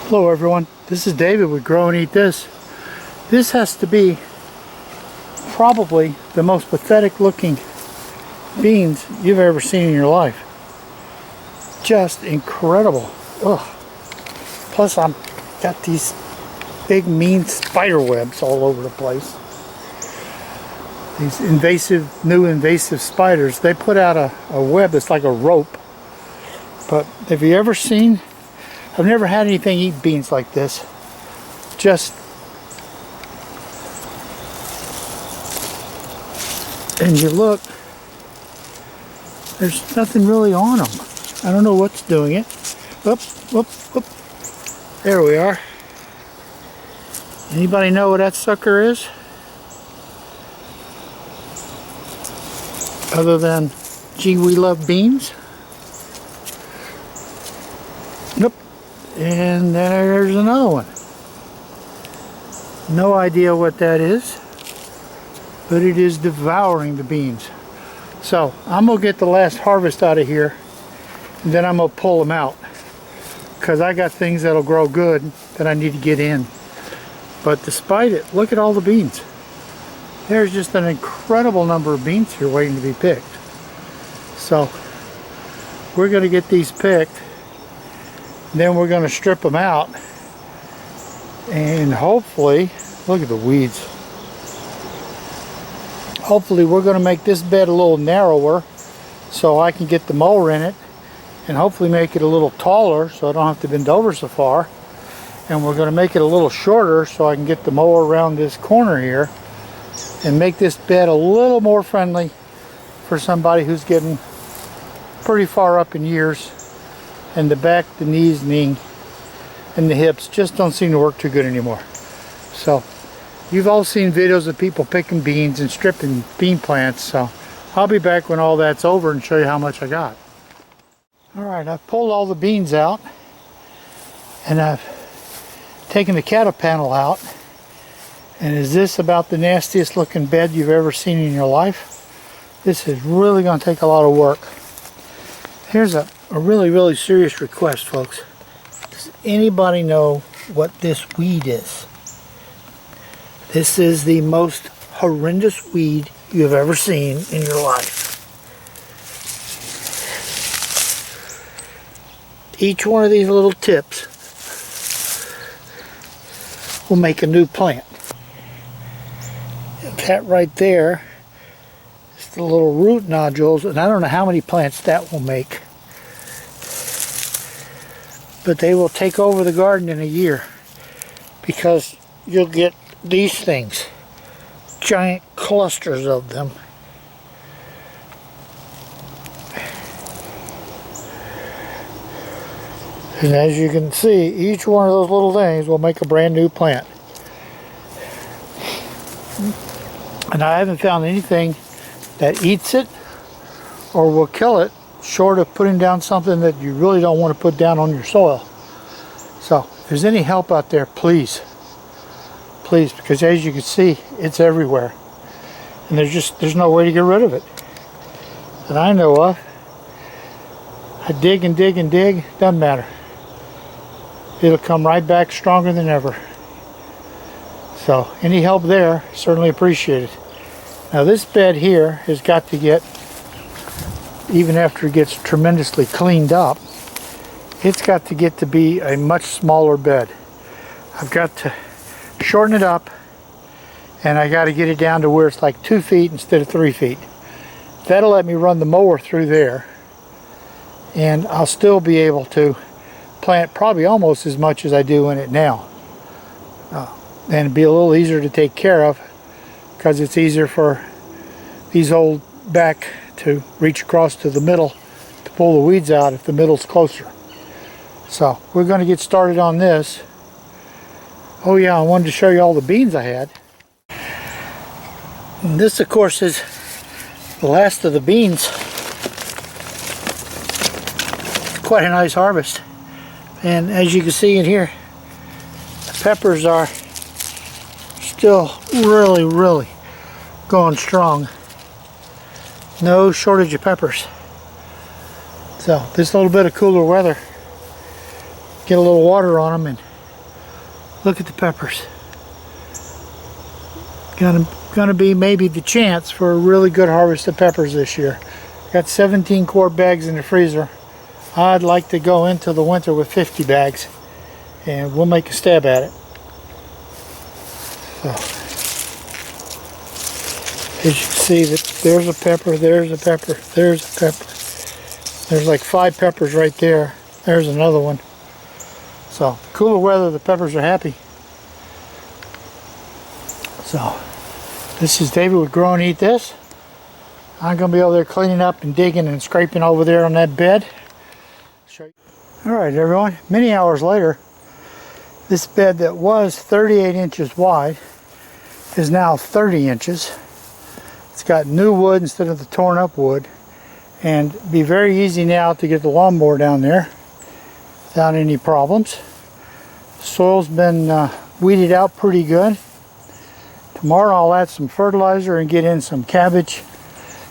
Hello everyone, this is David with Grow and Eat This. This has to be probably the most pathetic looking beans you've ever seen in your life. Just incredible. Ugh. Plus I'm got these big mean spider webs all over the place. These new invasive spiders, they put out a web that's like a rope. But have you ever seen, I've never had anything eat beans like this. Just, and you look, there's nothing really on them. I don't know what's doing it. Whoop, whoop, whoop. There we are. Anybody know what that sucker is? Other than, gee, we love beans? Nope. And there's another one. No idea what that is, but it is devouring the beans. So I'm gonna get the last harvest out of here, and then I'm gonna pull them out, because I got things that'll grow good that I need to get in. But despite it, look at all the beans. There's just an incredible number of beans here waiting to be picked. So we're gonna get these picked. Then we're going to strip them out, and hopefully, look at the weeds. Hopefully we're going to make this bed a little narrower so I can get the mower in it, and hopefully make it a little taller so I don't have to bend over so far. And we're going to make it a little shorter so I can get the mower around this corner here and make this bed a little more friendly for somebody who's getting pretty far up in years. And the back, the knees, and the hips just don't seem to work too good anymore. So, you've all seen videos of people picking beans and stripping bean plants, so I'll be back when all that's over and show you how much I got. Alright, I've pulled all the beans out, and I've taken the cattle panel out. And is this about the nastiest looking bed you've ever seen in your life? This is really going to take a lot of work. Here's a really serious request, folks. Does anybody know what this weed is? This is the most horrendous weed you've ever seen in your life. Each one of these little tips will make a new plant. That right there is the little root nodules, and I don't know how many plants that will make. But they will take over the garden in a year, because you'll get these things, giant clusters of them. And as you can see, each one of those little things will make a brand new plant. And I haven't found anything that eats it or will kill it, short of putting down something that you really don't want to put down on your soil. So if there's any help out there, please, because as you can see, it's everywhere, and there's no way to get rid of it that I know of. I dig and dig and dig, doesn't matter, it'll come right back stronger than ever. So any help there, certainly appreciated. Now this bed here has got to get, even after it gets tremendously cleaned up, it's got to get to be a much smaller bed. I've got to shorten it up, and I got to get it down to where it's like 2 feet instead of 3 feet. That'll let me run the mower through there, and I'll still be able to plant probably almost as much as I do in it now. And it'll be a little easier to take care of, because it's easier for these old back to reach across to the middle to pull the weeds out if the middle's closer. So we're going to get started on this. Oh yeah, I wanted to show you all the beans I had. And this of course is the last of the beans. Quite a nice harvest. And as you can see in here, the peppers are still really going strong. No shortage of peppers. So this little bit of cooler weather, get a little water on them, and Look at the peppers. Gonna be maybe the chance for a really good harvest of peppers this year. Got 17 quart bags in the freezer. I'd like to go into the winter with 50 bags, and we'll make a stab at it. So, as you can see, that there's a pepper, there's a pepper, there's a pepper. There's like 5 peppers right there. There's another one. So, cooler weather, the peppers are happy. So, this is David with Grow and Eat This. I'm going to be over there cleaning up and digging and scraping over there on that bed. Alright everyone, many hours later, this bed that was 38 inches wide is now 30 inches. It's got new wood instead of the torn up wood, and it'd be very easy now to get the lawnmower down there without any problems. Soil's been weeded out pretty good. Tomorrow I'll add some fertilizer and get in some cabbage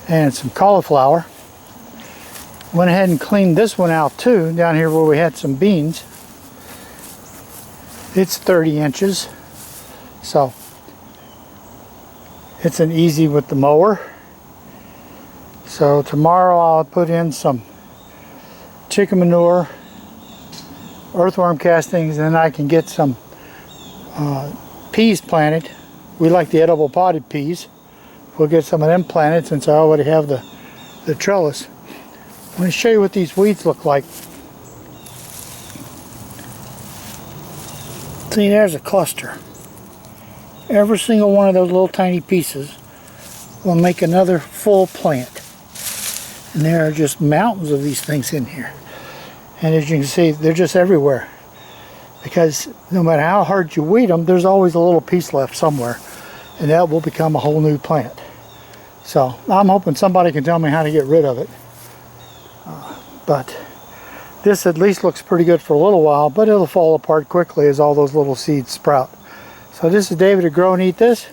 and some cauliflower. Went ahead and cleaned this one out too, down here where we had some beans. It's 30 inches, so it's an easy with the mower. So tomorrow I'll put in some chicken manure, earthworm castings, and then I can get some peas planted. We like the edible potted peas. We'll get some of them planted since I already have the trellis. I'm going to show you what these weeds look like. See, there's a cluster. Every single one of those little tiny pieces will make another full plant. And there are just mountains of these things in here. And as you can see, they're just everywhere. Because no matter how hard you weed them, there's always a little piece left somewhere. And that will become a whole new plant. So I'm hoping somebody can tell me how to get rid of it. But this at least looks pretty good for a little while, but it'll fall apart quickly as all those little seeds sprout. So this is David at Grow and Eat This,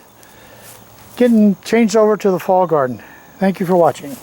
getting changed over to the fall garden. Thank you for watching.